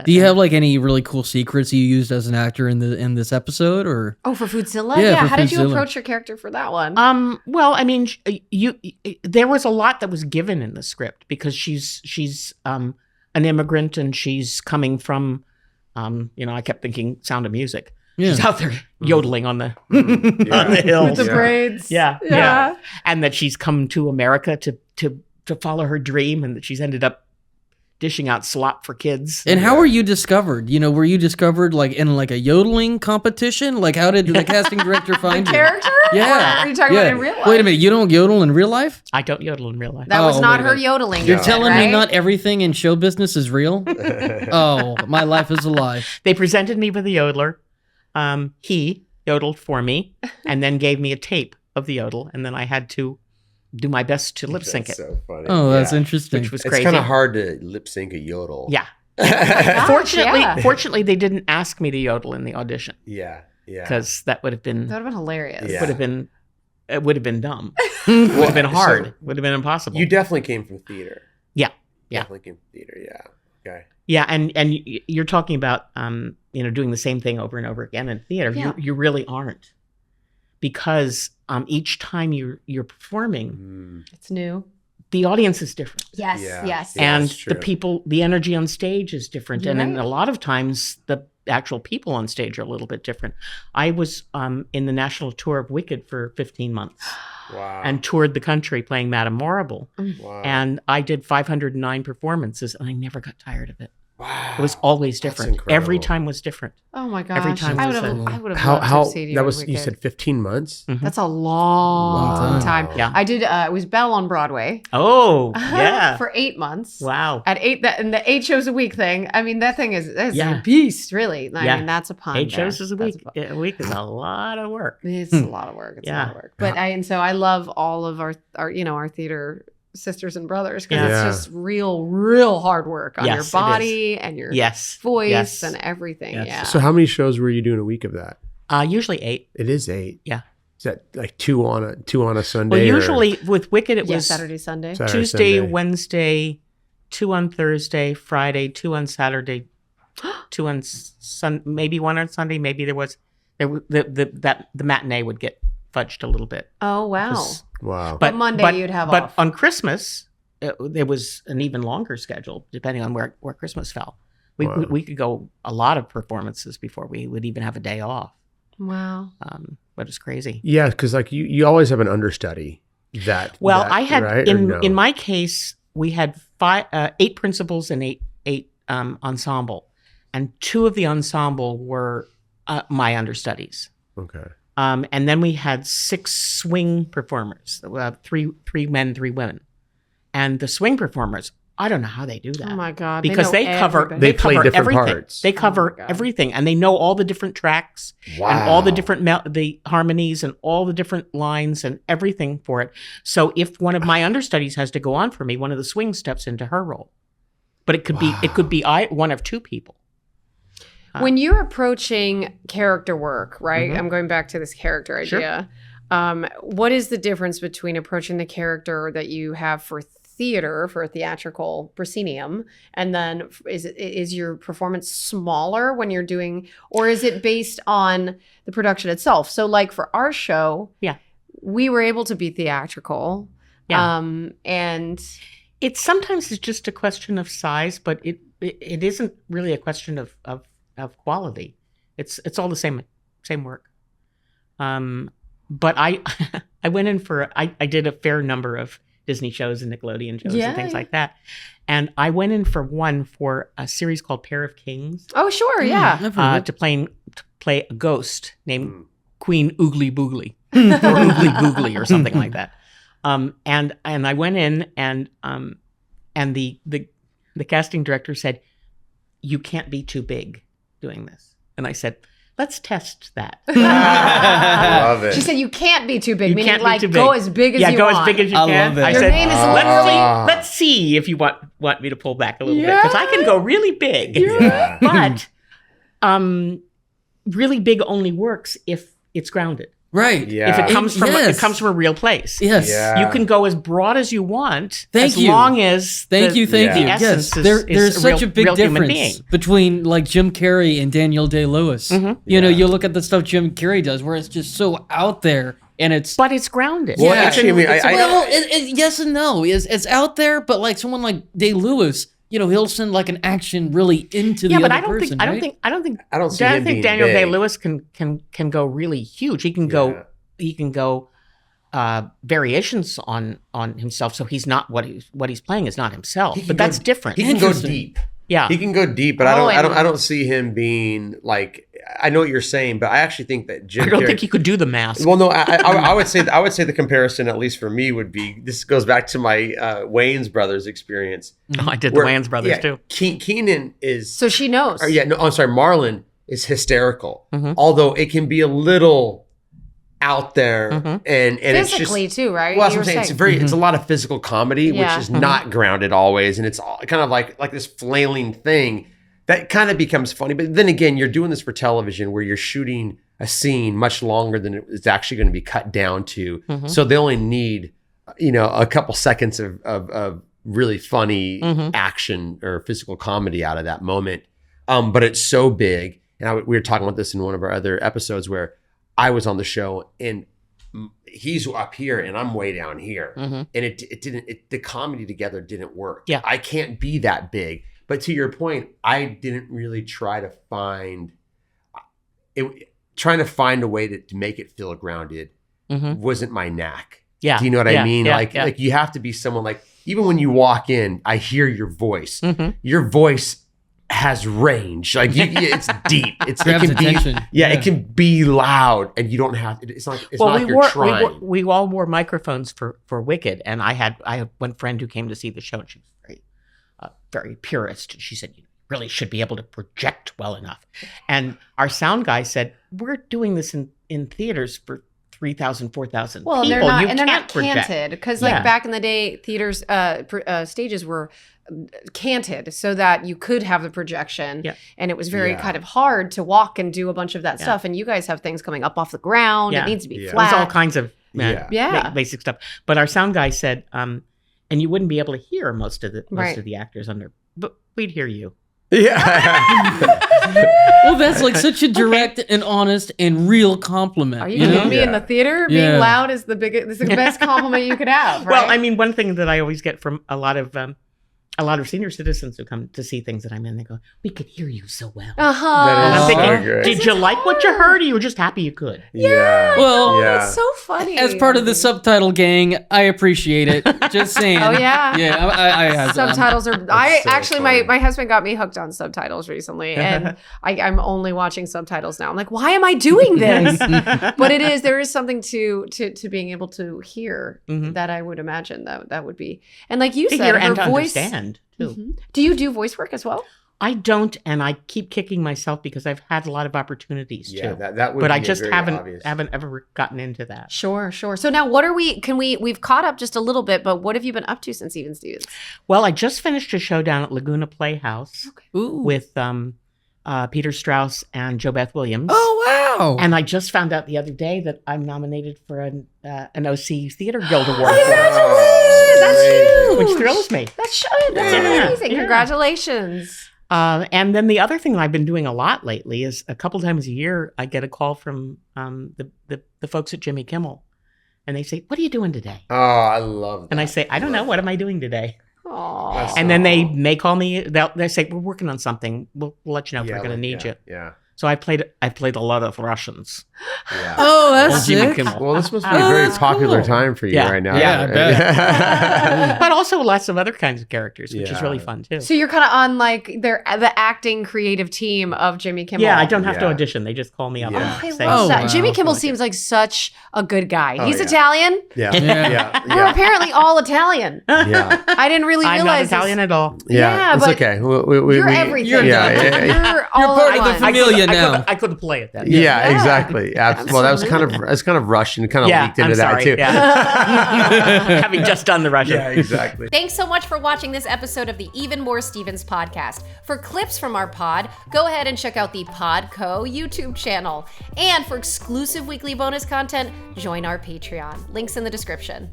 Do you have like any really cool secrets you used as an actor in this episode, or? Oh, for Foodzilla? Yeah, for How did you Foodzilla. approach your character for that one? Well, I mean, there was a lot that was given in the script because she's an immigrant and she's coming from, I kept thinking Sound of Music. Yeah. She's out there yodeling on the on the hills With the braids. Yeah. And that she's come to America to follow her dream, and that she's ended up dishing out slop for kids. And how were you discovered? Were you discovered like in like a yodeling competition? Like how did the casting director find you? Character? Yeah. Or are you talking about in real life? Wait a minute, you don't yodel in real life? I don't yodel in real life. That was not wait a her minute. yodeling. You're yet, telling right? me not everything in show business is real? Oh, my life is a lie. They presented me with a yodeler. He yodeled for me and then gave me a tape of the yodel, and then I had to do my best to lip sync it. So funny. Oh, that's interesting. Which was It's crazy. kind of hard to lip sync a yodel. Yeah. Gosh, Fortunately, they didn't ask me to yodel in the audition Yeah. because that would have been That would have been hilarious. Yeah. it would have been dumb. It would have been hard. So- would have been impossible. You definitely came from theater. Yeah. Definitely came from theater. Yeah. Okay. Yeah, and you're talking about doing the same thing over and over again in theater. Yeah. You really aren't, because each time you're performing, It's new. the audience is different. Yes, Yeah. yes. Yeah. And that's true. the energy on stage is different. You're And then right. a lot of times the actual people on stage are a little bit different. I was in the national tour of Wicked for 15 months Wow. and toured the country playing Madame Morrible. wow. And I did 509 performances, and I never got tired of it. wow. It was always That's different. Every incredible. time was different. Oh my gosh. Every time I was would have a- loved to How have seen you that in was you Wicked. said 15 months? That's a long time. Yeah. I did it was Belle on Broadway. Oh, yeah. For 8 months. Wow. At 8 and the 8 shows a week thing. I mean, that thing is Yeah. a beast, really. I Yeah. mean, that's a pun. 8 there. shows is a That's week. pun. A week is a lot of work. It's a lot of work. It's a lot Yeah. of work. But I love all of our our theater sisters and brothers because Yeah. it's just real hard work on Yes, your it is. body and your Yes. voice Yes. and everything. Yes. Yeah. So how many shows were you doing a week of that? Usually 8. It is 8. Yeah. Is that like two on a Sunday? Well, or usually with Wicked, it Yeah, was Saturday, Sunday. Saturday, Tuesday, Sunday? Wednesday, 2 on Thursday, Friday, 2 on Saturday, 2 on maybe 1 on Sunday. Maybe the matinee would get fudged a little bit. Oh wow. Wow. But Monday you'd have but off. on Christmas, there was an even longer schedule depending on where Christmas fell. Wow. We could go a lot of performances before we would even have a day off. Wow. But it's crazy. Yeah, because like you always have an understudy that. Well, that, I had right? Or no? in my case, we had 8 principals and eight ensemble, and 2 of the ensemble were my understudies. Okay. And then we had 6 swing performers, 3 men, 3 women, and the swing performers. I don't know how they do that. Oh my God. Because they cover everybody. They play cover different everything. parts. They Oh cover my God. everything, and they know all the different tracks and all the different the harmonies and all the different lines and everything for it. So if one of my understudies has to go on for me, one of the swing steps into her role. But it could be one of 2 people. When you're approaching character work, right? Mhm. I'm going back to this character Sure. idea. What is the difference between approaching the character that you have for theater, for a theatrical proscenium, and then is your performance smaller when you're doing, or is it based on the production itself? So like for our show, Yeah. we were able to be theatrical. Yeah. And It's sometimes it's just a question of size, but it isn't really a question of quality. It's all the same work. But I I went in for I did a fair number of Disney shows and Nickelodeon shows Yeah, and things yeah. like that, and I went in for a series called Pair of Kings oh sure, yeah. I've heard to play a ghost named Mm. Queen Oogly Boogly or Oogly Googly or something like that. And I went in and the casting director said, "You can't be too big doing this." And I said, "Let's test that." I love it. She said you can't be too big, You meaning can't be like too go big. as big as Yeah, you go want. as big as you I can. love it. I Your said, name is let's see if you want me to pull back a little bit, because I can go really big. Yeah. But really big only works if it's grounded. Right. Yeah. If it comes from Yes. it comes from a real place. Yes. Yeah. You can go as broad as you want. Thank as you. long as Thank the, you. the Yes. essence is, There's is such a big real human difference being. between like Jim Carrey and Daniel Day-Lewis. Mhm. You know, Yeah. you look at the stuff Jim Carrey does where it's just so out there and it's But it's grounded. Well, Yeah. actually, I mean, I well, yes and no. It's out there, but like someone like Day-Lewis, you know, he'll send like an action really into Yeah, the but other I don't person, think I don't right? think I don't think I don't see him being Daniel big. Day-Lewis can go really huge. He can go variations on himself. So he's not what he's playing is not himself. He can But go- that's different. He can go Interesting. deep. Yeah. He can go deep, but Oh, I and- don't see him being like. I know what you're saying, but I actually think that Jim. I don't Carrey, think he could do the mask. Well, no, I would say the comparison, at least for me, would be this goes back to my Wayans brothers experience. Oh, I did where- the Wayans brothers yeah, too. Keenan is. So she knows. Or, yeah, no, I'm sorry. Marlon is hysterical, Mhm. although it can be a little out there Mhm. and Physically it's just. too, right? Well, that's You what were I'm saying. It's a lot of physical comedy, Yeah. which is not grounded always, and it's all, kind of like this flailing thing that kind of becomes funny. But then again, you're doing this for television where you're shooting a scene much longer than it's actually going to be cut down to. Mhm. So they only need, a couple seconds of really funny Mhm. action or physical comedy out of that moment. But it's so big, and we were talking about this in one of our other episodes where I was on the show and he's up here and I'm way down here. Mhm. And the comedy together didn't work. Yeah. I can't be that big. But to your point, I didn't really try to find trying to find a way to make it feel grounded Mhm. wasn't my knack. Yeah. Do you know what I Yeah, mean? yeah, like yeah. you have to be someone like, even when you walk in, I hear your voice. Mhm. Your voice has range. Like it's deep. It Grabs can be, attention. it can be loud, and you don't have. It's not. It's not like you're trying. we all wore microphones for Wicked, and I had one friend who came to see the show, and she was very purist. She said, "You really should be able to project well enough." And our sound guy said, "We're doing this in theaters for 3,000, 4,000 Well, people. and they're not, You and they're can't not project." canted because, Yeah. like back in the day, theaters stages were canted so that you could have the projection, Yeah. and it was very Yeah. kind of hard to walk and do a bunch of that Yeah. stuff. And you guys have things coming up off the ground; Yeah. it needs to be Yeah. There's all flat. kinds of Yeah. basic stuff. But our sound guy said, and you wouldn't be able to hear most of Right. the actors under, but we'd hear you. Yeah. Well, that's like such a direct and honest and real compliment. Are you kidding me? In the theater, being Yeah. loud is the best compliment you could have. Right? Well, I mean, one thing that I always get from a lot of senior citizens who come to see things that I'm in, they go, "We could hear you so well." uh huh. That And I'm is thinking, so great. did you like what you heard, or you were just happy you could? Yeah. Well, yeah. That's so funny. As part of the subtitle gang, I appreciate it. Just saying. Oh, yeah? Yeah. I Subtitles are. so Actually, funny. my husband got me hooked on subtitles recently, and I'm only watching subtitles now. I'm like, why am I doing this? But there is something to being able to hear Mhm. that I would imagine that would be, and like you To said, hear her and to voice. understand too. Mhm. Do you do voice work as well? I don't, and I keep kicking myself because I've had a lot of opportunities Yeah, too. that would But be I a just very haven't obvious. ever gotten into that. Sure. So now, what are we've caught up just a little bit, but what have you been up to since Even Stevens? Well, I just finished a show down at Laguna Playhouse Ooh. with Peter Strauss and Jo Beth Williams. Oh, wow. And I just found out the other day that I'm nominated for an OC Theater Guild Award, Congratulations! That's huge. which thrills me. That's That's Yeah. amazing. Yeah. Congratulations. And then the other thing I've been doing a lot lately is a couple times a year I get a call from the folks at Jimmy Kimmel, and they say, "What are you doing today?" Oh, I love that. And I say, "I don't know. What am I doing today?" Aww. And then they may call me. They say, "We're working on something. We'll let you know if we're going to need you." Yeah. So I played a lot of Russians. Yeah. Oh, that's Well, Jimmy sick. Kimmel. Well, this must be a Oh, very that's popular cool. time for you Yeah. right now. Yeah, I bet. But also lots of other kinds of characters, which is Yeah. really fun too. So you're kind of on like the acting creative team of Jimmy Kimmel. Yeah, I don't have to Yeah. audition. They just call me up. Yeah. and I say, love Oh, that. wow. Jimmy Kimmel Like it. seems like such a good guy. Oh, He's yeah. Italian. Yeah. Yeah. Yeah. We're Yeah. apparently all Italian. Yeah. I didn't really I'm not realize Italian this. at all. Yeah. Yeah, It's but okay. you're everything. You're Yeah. You're You're all part at of the once. familia now. I couldn't play it then. Yeah, exactly. Well, that was kind of Russian, kind of leaked into that too. Yeah. Having just done the Russian. Yeah, exactly. Thanks so much for watching this episode of the Even More Stevens podcast. For clips from our pod, go ahead and check out the PodCo YouTube channel. And for exclusive weekly bonus content, join our Patreon. Links in the description.